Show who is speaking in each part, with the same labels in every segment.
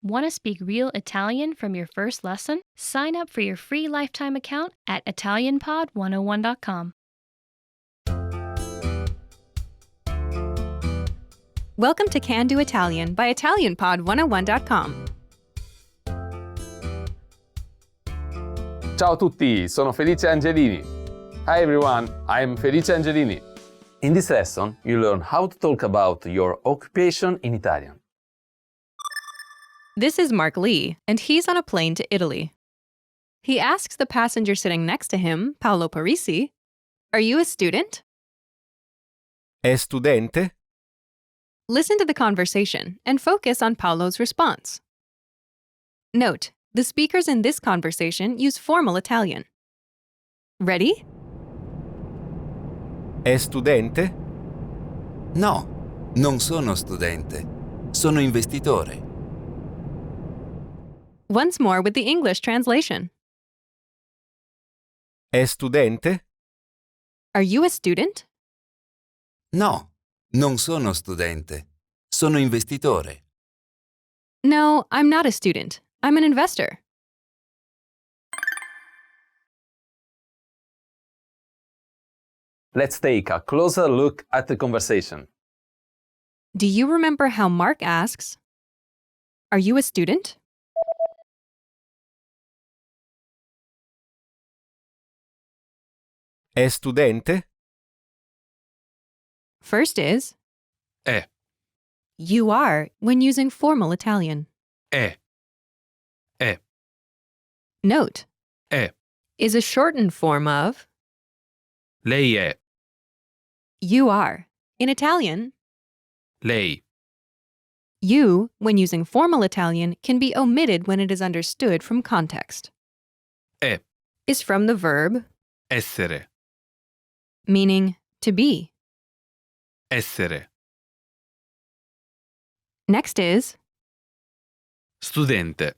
Speaker 1: Want to speak real Italian from your first lesson? Sign up for your free lifetime account at ItalianPod101.com.
Speaker 2: Welcome to Can Do Italian by ItalianPod101.com.
Speaker 3: Ciao a tutti, sono Felice Angelini. Hi everyone, I'm Felice Angelini. In this lesson, you learn how to talk about your occupation in Italian.
Speaker 2: This is Mark Lee, and he's on a plane to Italy. He asks the passenger sitting next to him, Paolo Parisi, "Are you a student?"
Speaker 4: È studente?
Speaker 2: Listen to the conversation and focus on Paolo's response. Note, the speakers in this conversation use formal Italian. Ready?
Speaker 4: È studente?
Speaker 5: No, non sono studente. Sono investitore.
Speaker 2: Once more with the English translation.
Speaker 4: È studente?
Speaker 2: Are you a student?
Speaker 5: No, non sono studente. Sono investitore.
Speaker 2: No, I'm not a student. I'm an investor.
Speaker 3: Let's take a closer look at the conversation.
Speaker 2: Do you remember how Mark asks, "Are you a student?"
Speaker 4: È studente?
Speaker 2: First is
Speaker 3: È,
Speaker 2: you are when using formal Italian.
Speaker 3: è, è,
Speaker 2: Note,
Speaker 3: è.
Speaker 2: is a shortened form of
Speaker 3: Lei è,
Speaker 2: you are. In Italian,
Speaker 3: lei.
Speaker 2: you, when using formal Italian, can be omitted when it is understood from context.
Speaker 3: È,
Speaker 2: Is from the verb,
Speaker 3: essere,
Speaker 2: meaning to be.
Speaker 3: essere.
Speaker 2: Next is
Speaker 3: Studente,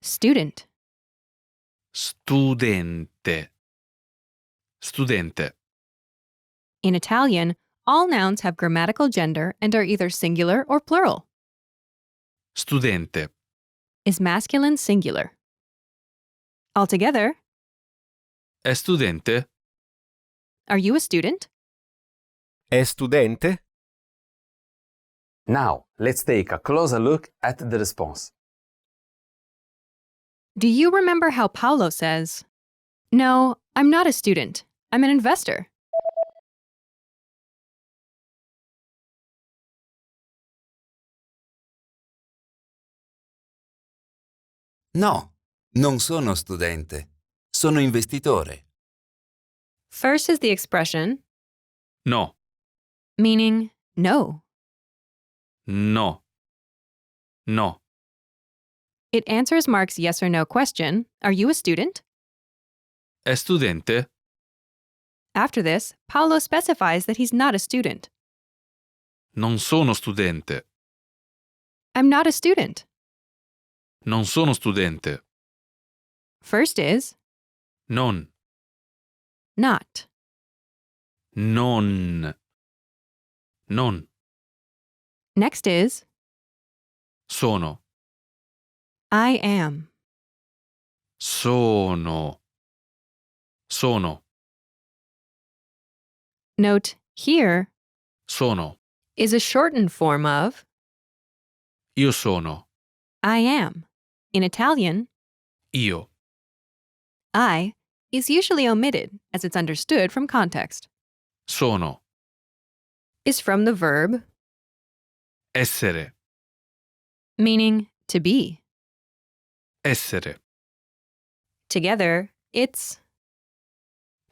Speaker 2: student.
Speaker 3: studente, studente.
Speaker 2: In Italian, all nouns have grammatical gender and are either singular or plural.
Speaker 3: Studente,
Speaker 2: Is masculine singular. Altogether,
Speaker 3: è studente?
Speaker 2: are you a student?
Speaker 4: È studente?
Speaker 3: Now, let's take a closer look at the response.
Speaker 2: Do you remember how Paolo says, "No, I'm not a student. I'm an investor"?
Speaker 5: No, non sono studente. Sono investitore.
Speaker 2: First is the expression,
Speaker 3: No,
Speaker 2: meaning no.
Speaker 3: no, no.
Speaker 2: It answers Mark's yes or no question, "Are you a student?"
Speaker 3: È studente?
Speaker 2: After this, Paolo specifies that he's not a student.
Speaker 3: Non sono studente.
Speaker 2: I'm not a student.
Speaker 3: Non sono studente.
Speaker 2: First is
Speaker 3: Non,
Speaker 2: not.
Speaker 3: non, non.
Speaker 2: Next is
Speaker 3: Sono,
Speaker 2: I am.
Speaker 3: sono, sono,
Speaker 2: Note, here
Speaker 3: sono.
Speaker 2: is a shortened form of
Speaker 3: Io sono,
Speaker 2: I am. In Italian,
Speaker 3: io.
Speaker 2: I is usually omitted as it's understood from context.
Speaker 3: Sono,
Speaker 2: Is from the verb,
Speaker 3: essere,
Speaker 2: meaning to be.
Speaker 3: essere.
Speaker 2: Together, it's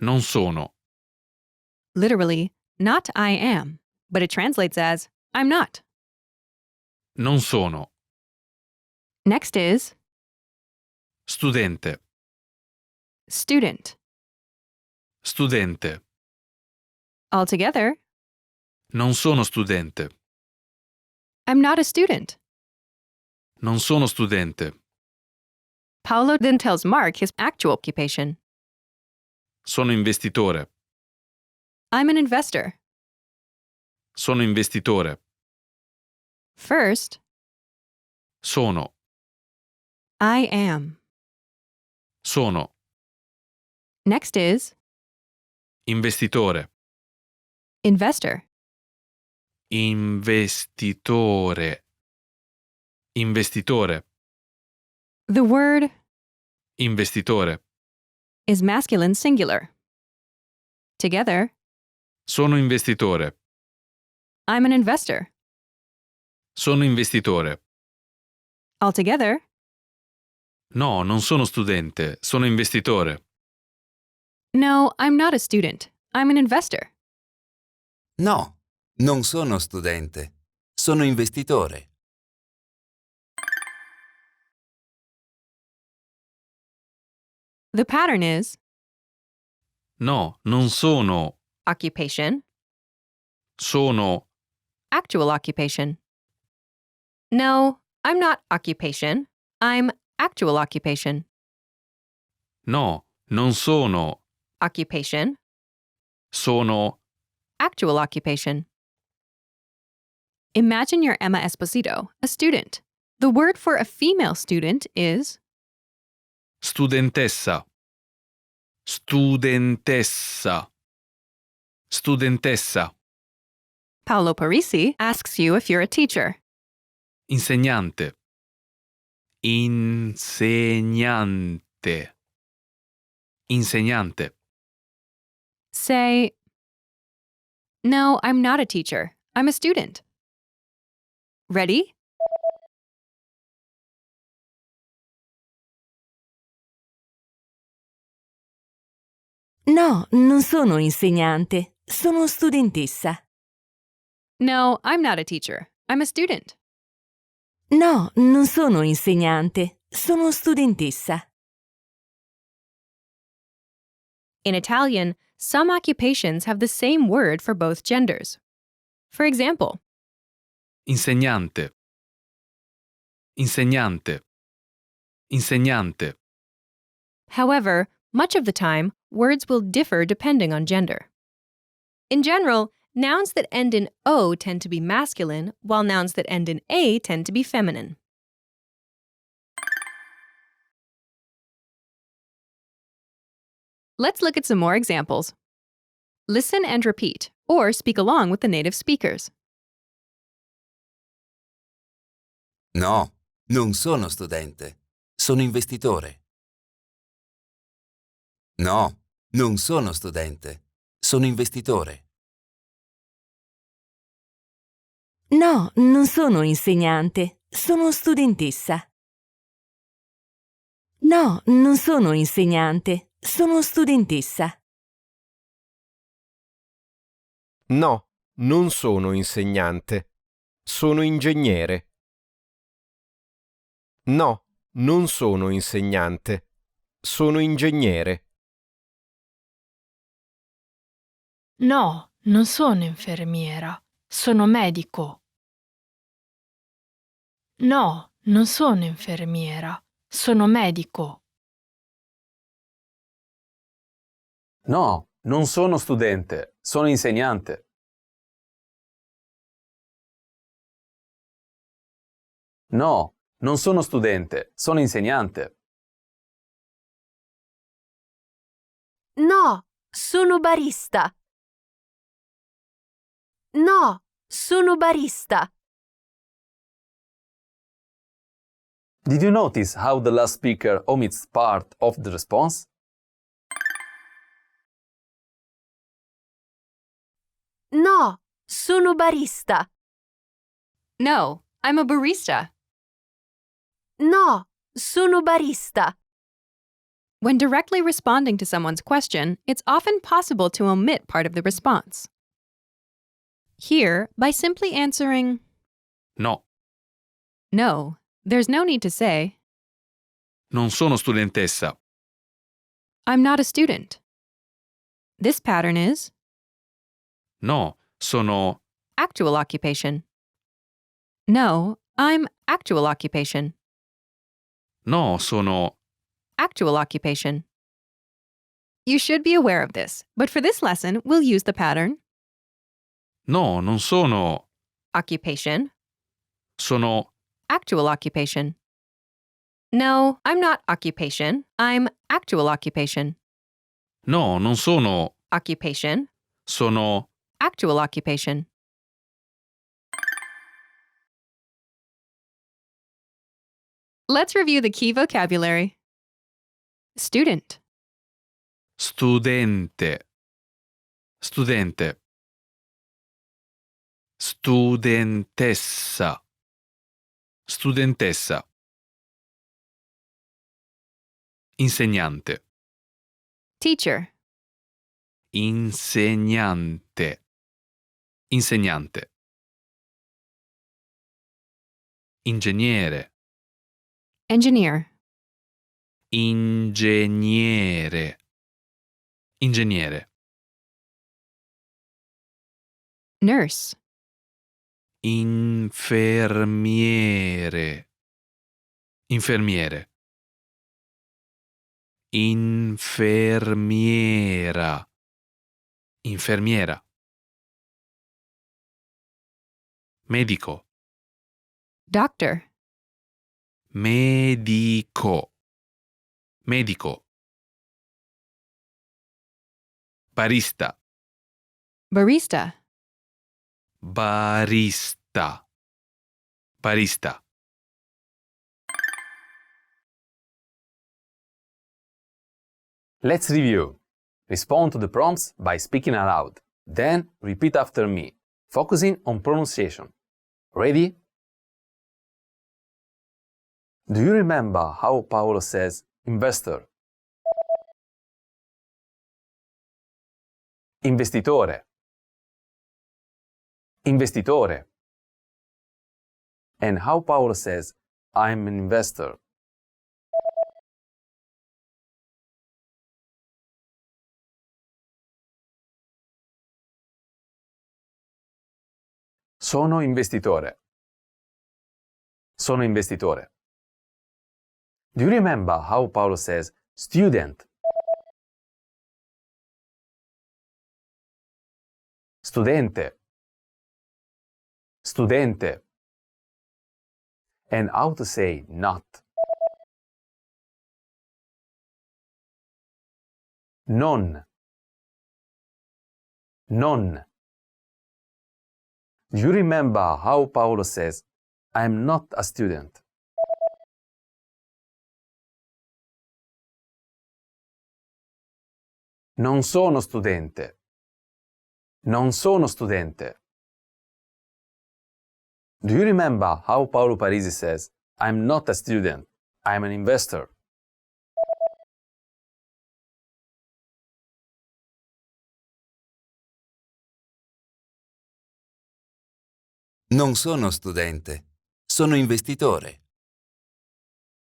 Speaker 3: Non sono,
Speaker 2: literally not I am, but it translates as I'm not.
Speaker 3: non sono.
Speaker 2: Next is
Speaker 3: Studente,
Speaker 2: student.
Speaker 3: studente.
Speaker 2: Altogether,
Speaker 3: Non sono studente.
Speaker 2: I'm not a student.
Speaker 3: Non sono studente.
Speaker 2: Paolo then tells Mark his actual occupation.
Speaker 3: Sono investitore.
Speaker 2: I'm an investor.
Speaker 3: Sono investitore.
Speaker 2: First,
Speaker 3: Sono.
Speaker 2: I am.
Speaker 3: Sono.
Speaker 2: Next is
Speaker 3: Investitore.
Speaker 2: investor.
Speaker 3: Investitore. Investitore.
Speaker 2: The word
Speaker 3: Investitore.
Speaker 2: is masculine singular. Together,
Speaker 3: Sono investitore.
Speaker 2: I'm an investor.
Speaker 3: Sono investitore.
Speaker 2: Altogether,
Speaker 3: No, non sono studente, sono investitore.
Speaker 2: no, I'm not a student. I'm an investor.
Speaker 5: No, non sono studente. Sono investitore.
Speaker 2: The pattern is
Speaker 3: No, non sono.
Speaker 2: occupation,
Speaker 3: Sono.
Speaker 2: actual occupation. No, I'm not occupation. I'm actual occupation.
Speaker 3: No, non sono.
Speaker 2: Occupation,
Speaker 3: Sono.
Speaker 2: actual occupation. Imagine you're Emma Esposito, a student. The word for a female student is
Speaker 3: Studentessa. Studentessa. Studentessa.
Speaker 2: Paolo Parisi asks you if you're a teacher.
Speaker 3: Insegnante. Insegnante. Insegnante.
Speaker 2: Say, no, I'm not a teacher. I'm a student. Ready?
Speaker 6: No, non sono insegnante, sono studentessa.
Speaker 2: No, I'm not a teacher. I'm a student.
Speaker 6: No, non sono insegnante, sono studentessa.
Speaker 2: In Italian, some occupations have the same word for both genders. For example,
Speaker 3: Insegnante. Insegnante. Insegnante.
Speaker 2: however, much of the time, words will differ depending on gender. In general, nouns that end in O tend to be masculine, while nouns that end in A tend to be feminine. Let's look at some more examples. Listen and repeat, or speak along with the native speakers.
Speaker 5: No, non sono studente. Sono investitore. No, non sono studente. Sono investitore.
Speaker 6: No, non sono insegnante, sono studentessa. No, non sono insegnante, sono studentessa.
Speaker 4: No, non sono insegnante. Sono ingegnere. No, non sono insegnante. Sono ingegnere.
Speaker 1: No, non sono infermiera, sono medico. No, non sono infermiera, sono medico.
Speaker 3: No, non sono studente, sono insegnante. No, non sono studente, sono insegnante.
Speaker 7: No, sono barista. No, sono barista.
Speaker 3: Did you notice how the last speaker omits part of the response?
Speaker 7: No, sono barista.
Speaker 2: No, I'm a barista.
Speaker 7: No, sono barista.
Speaker 2: When directly responding to someone's question, it's often possible to omit part of the response. Here, by simply answering
Speaker 3: No,
Speaker 2: no, there's no need to say,
Speaker 3: non sono studentessa.
Speaker 2: I'm not a student. This pattern is
Speaker 3: No, sono.
Speaker 2: actual occupation. No, I'm actual occupation.
Speaker 3: No, sono.
Speaker 2: Actual occupation. You should be aware of this, but for this lesson, we'll use the pattern
Speaker 3: No, non sono.
Speaker 2: occupation,
Speaker 3: Sono.
Speaker 2: actual occupation. No, I'm not occupation. I'm actual occupation.
Speaker 3: No, non sono.
Speaker 2: Occupation,
Speaker 3: Sono.
Speaker 2: actual occupation. Let's review the key vocabulary. Student,
Speaker 3: Studente. Studente. Studentessa. Studentessa. Insegnante.
Speaker 2: teacher,
Speaker 3: Insegnante. Insegnante. Ingegnere.
Speaker 2: engineer,
Speaker 3: Ingegnere. Ingegnere.
Speaker 2: nurse,
Speaker 3: Infermiere. Infermiere. Infermiera. Infermiera. Medico.
Speaker 2: doctor,
Speaker 3: Medico. Medico. Barista.
Speaker 2: barista,
Speaker 3: Barista. Barista. Let's review. Respond to the prompts by speaking aloud. Then repeat after me, focusing on pronunciation. Ready? Do you remember how Paolo says investor? Investitore. Investitore. And how Paolo says, I'm an investor. Sono investitore. Sono investitore. Do you remember how Paolo says student? Studente. Studente. And how to say not? Non. Non. Do you remember how Paolo says, I'm not a student? Non sono studente. Non sono studente. Do you remember how Paolo Parisi says, I'm not a student, I'm an investor?
Speaker 5: Non sono studente, sono investitore.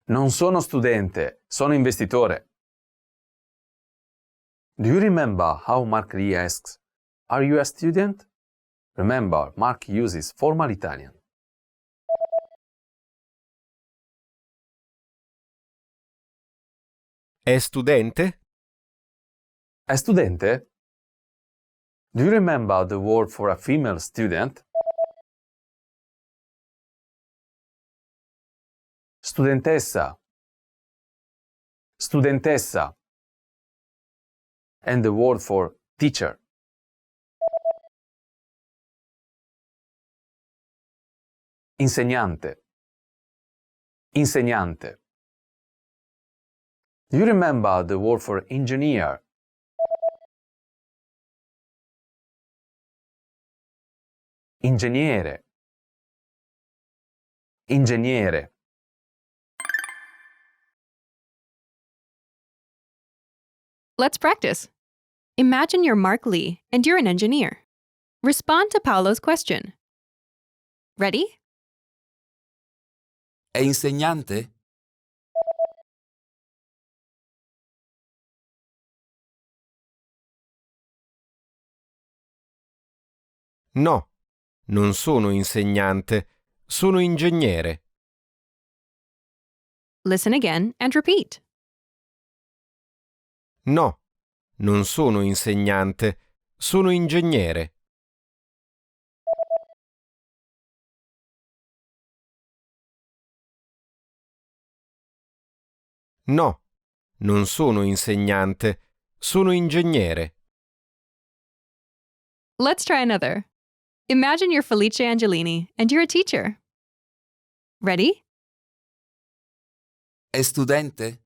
Speaker 3: Non sono studente, sono investitore. Do you remember how Mark Lee asks, are you a student? Remember, Mark uses formal Italian.
Speaker 4: È studente?
Speaker 3: A studente? Do you remember the word for a female student? Studentessa. Studentessa. And the word for teacher. Insegnante. Insegnante. Do you remember the word for engineer? Ingegnere. Ingegnere.
Speaker 2: Let's practice. Imagine you're Mark Lee and you're an engineer. Respond to Paolo's question. Ready?
Speaker 5: È insegnante?
Speaker 4: No, non sono insegnante, sono ingegnere.
Speaker 2: Listen again and repeat.
Speaker 4: No, non sono insegnante, sono ingegnere. No, non sono insegnante, sono ingegnere.
Speaker 2: Let's try another. Imagine you're Felice Angelini and you're a teacher. Ready?
Speaker 5: È studente?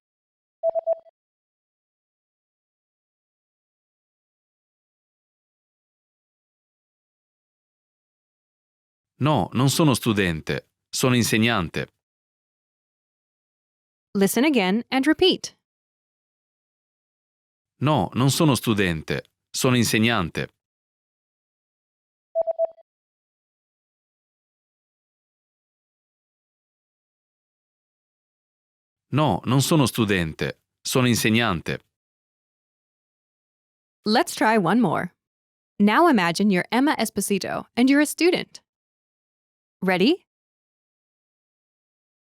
Speaker 3: No, non sono studente, sono insegnante.
Speaker 2: Listen again and repeat.
Speaker 3: No, non sono studente, sono insegnante. No, non sono studente, sono insegnante.
Speaker 2: Let's try one more. Now imagine you're Emma Esposito and you're a student. Ready?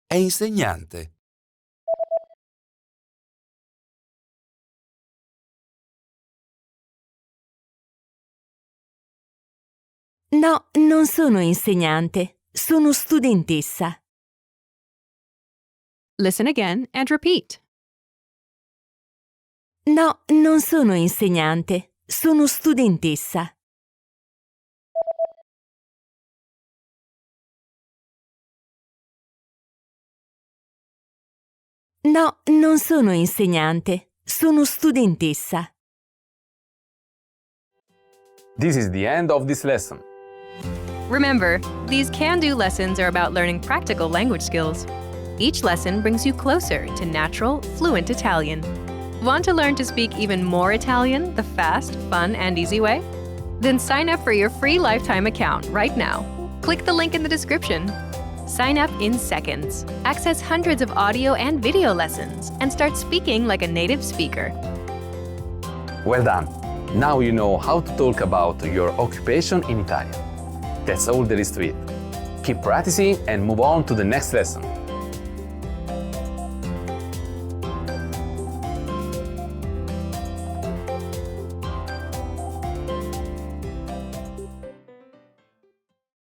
Speaker 5: È insegnante.
Speaker 6: No, non sono insegnante, sono studentessa.
Speaker 2: Listen again and repeat.
Speaker 6: No, non sono insegnante, sono studentessa. No, non sono insegnante, sono studentessa.
Speaker 3: This is the end of this lesson.
Speaker 2: Remember, these can-do lessons are about learning practical language skills. Each lesson brings you closer to natural, fluent Italian. Want to learn to speak even more Italian the fast, fun, and easy way? Then sign up for your free lifetime account right now. Click the link in the description. Sign up in seconds. Access hundreds of audio and video lessons and start speaking like a native speaker.
Speaker 3: Well done! Now you know how to talk about your occupation in Italian. That's all there is to it. Keep practicing and move on to the next lesson.